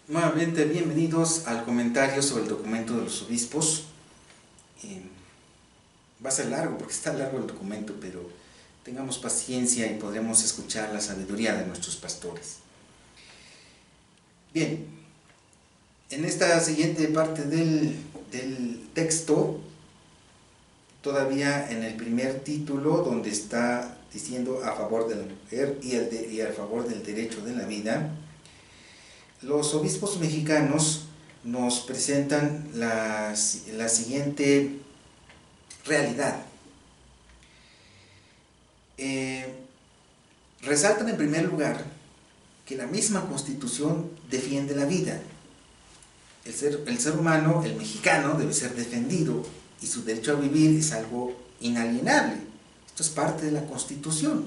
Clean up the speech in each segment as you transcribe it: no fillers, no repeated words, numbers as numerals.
Nuevamente, bienvenidos al comentario sobre el documento de los obispos. Va a ser largo porque está largo el documento, pero tengamos paciencia y podremos escuchar la sabiduría de nuestros pastores. Bien, en esta siguiente parte del texto, todavía en el primer título, donde está diciendo a favor de la mujer y a favor del derecho de la vida, los obispos mexicanos nos presentan la siguiente realidad. Resaltan en primer lugar que la misma Constitución defiende la vida. El ser humano, el mexicano, debe ser defendido y su derecho a vivir es algo inalienable. Esto es parte de la Constitución,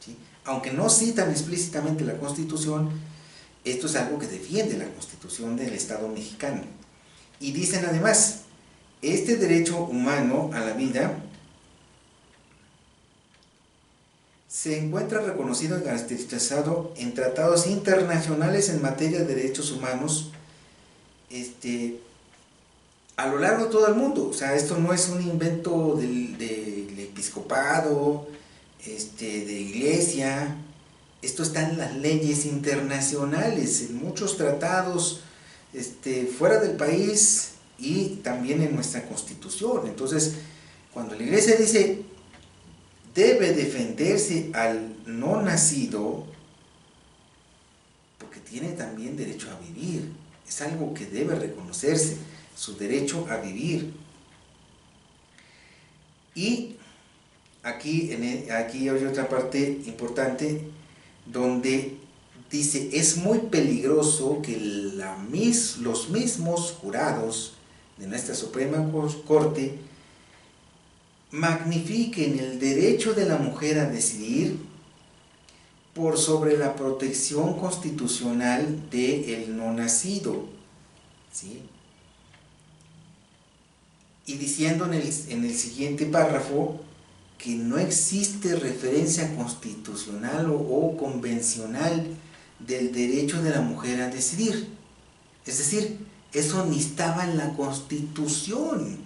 ¿sí? Aunque no citan explícitamente la Constitución, esto es algo que defiende la Constitución del Estado mexicano. Y dicen además, este derecho humano a la vida se encuentra reconocido y garantizado en tratados internacionales en materia de derechos humanos a lo largo de todo el mundo. O sea, esto no es un invento del episcopado, de iglesia. Esto está en las leyes internacionales, en muchos tratados fuera del país y también en nuestra Constitución. Entonces, cuando la iglesia dice debe defenderse al no nacido, porque tiene también derecho a vivir, es algo que debe reconocerse, su derecho a vivir. Y aquí hay otra parte importante donde dice, es muy peligroso que los mismos jurados de nuestra Suprema Corte magnifiquen el derecho de la mujer a decidir por sobre la protección constitucional del no nacido, ¿sí? Y diciendo en el siguiente párrafo que no existe referencia constitucional o convencional del derecho de la mujer a decidir. Es decir, eso ni estaba en la Constitución.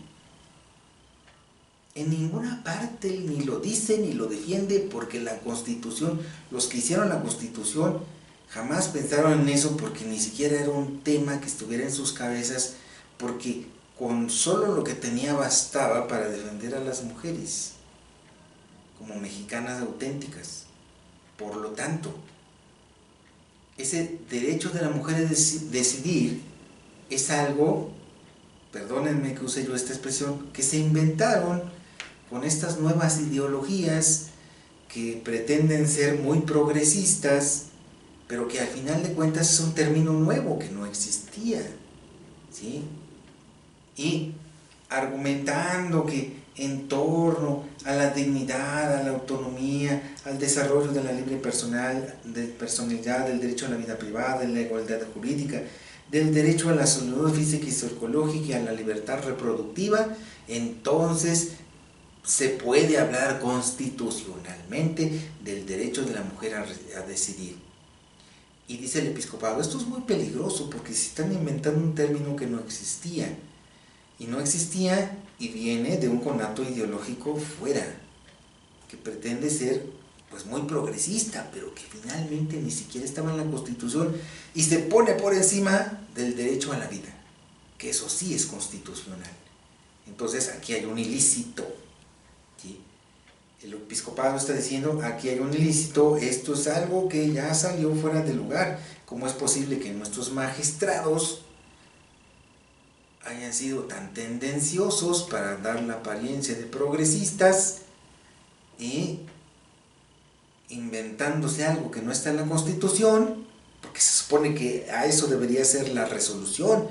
En ninguna parte ni lo dice ni lo defiende, porque la Constitución, los que hicieron la Constitución, jamás pensaron en eso, porque ni siquiera era un tema que estuviera en sus cabezas, porque con solo lo que tenía bastaba para defender a las mujeres como mexicanas auténticas. Por lo tanto, ese derecho de la mujer a decidir es algo, perdónenme que use yo esta expresión, que se inventaron con estas nuevas ideologías que pretenden ser muy progresistas, pero que al final de cuentas es un término nuevo que no existía, ¿sí? Y argumentando que en torno a la dignidad, a la autonomía, al desarrollo de la libre personalidad, del derecho a la vida privada, de la igualdad jurídica, del derecho a la salud física y psicológica y a la libertad reproductiva, entonces se puede hablar constitucionalmente del derecho de la mujer a decidir. Y dice el episcopado, esto es muy peligroso porque se están inventando un término que no existía. Y no existía y viene de un conato ideológico fuera, que pretende ser pues muy progresista, pero que finalmente ni siquiera estaba en la Constitución y se pone por encima del derecho a la vida, que eso sí es constitucional. Entonces aquí hay un ilícito, ¿sí? El episcopado está diciendo, aquí hay un ilícito, esto es algo que ya salió fuera de lugar. ¿Cómo es posible que nuestros magistrados hayan sido tan tendenciosos para dar la apariencia de progresistas y inventándose algo que no está en la Constitución, porque se supone que a eso debería ser la resolución?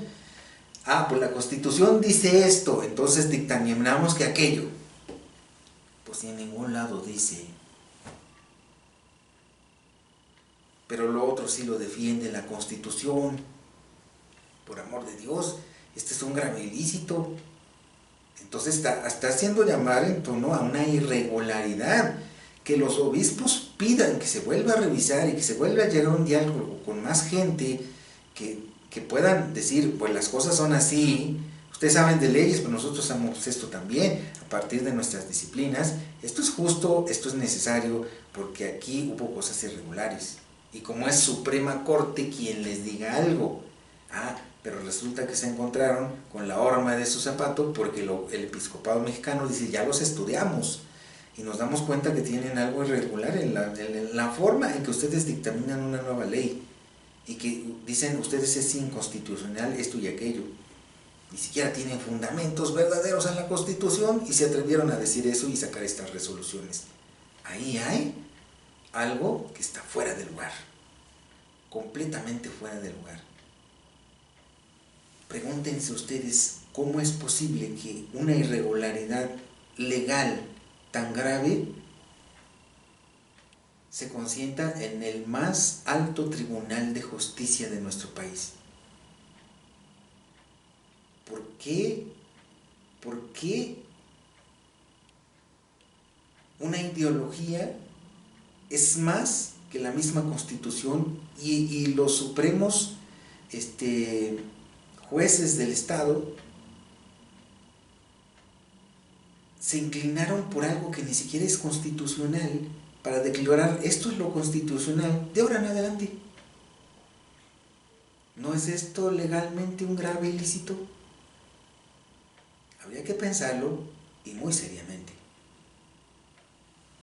Ah, pues la Constitución dice esto, entonces dictaminamos que aquello. Pues en ningún lado dice. Pero lo otro sí lo defiende la Constitución. Por amor de Dios, este es un grave ilícito. Entonces está haciendo llamar en torno a una irregularidad, que los obispos pidan que se vuelva a revisar y que se vuelva a llegar a un diálogo con más gente que que puedan decir, pues las cosas son así, ustedes saben de leyes, pero nosotros sabemos esto también, a partir de nuestras disciplinas, esto es justo, esto es necesario, porque aquí hubo cosas irregulares. Y como es Suprema Corte quien les diga algo, pero resulta que se encontraron con la horma de su zapato porque el episcopado mexicano dice, ya los estudiamos, y nos damos cuenta que tienen algo irregular en la forma en que ustedes dictaminan una nueva ley, y que dicen ustedes es inconstitucional esto y aquello. Ni siquiera tienen fundamentos verdaderos en la Constitución y se atrevieron a decir eso y sacar estas resoluciones. Ahí hay algo que está fuera de lugar, completamente fuera de lugar. Pregúntense ustedes cómo es posible que una irregularidad legal tan grave se consienta en el más alto tribunal de justicia de nuestro país. ¿Por qué? ¿Por qué una ideología es más que la misma Constitución y los supremos jueces del Estado se inclinaron por algo que ni siquiera es constitucional para declarar esto es lo constitucional de ahora en adelante? ¿No es esto legalmente un grave ilícito? Habría que pensarlo y muy seriamente.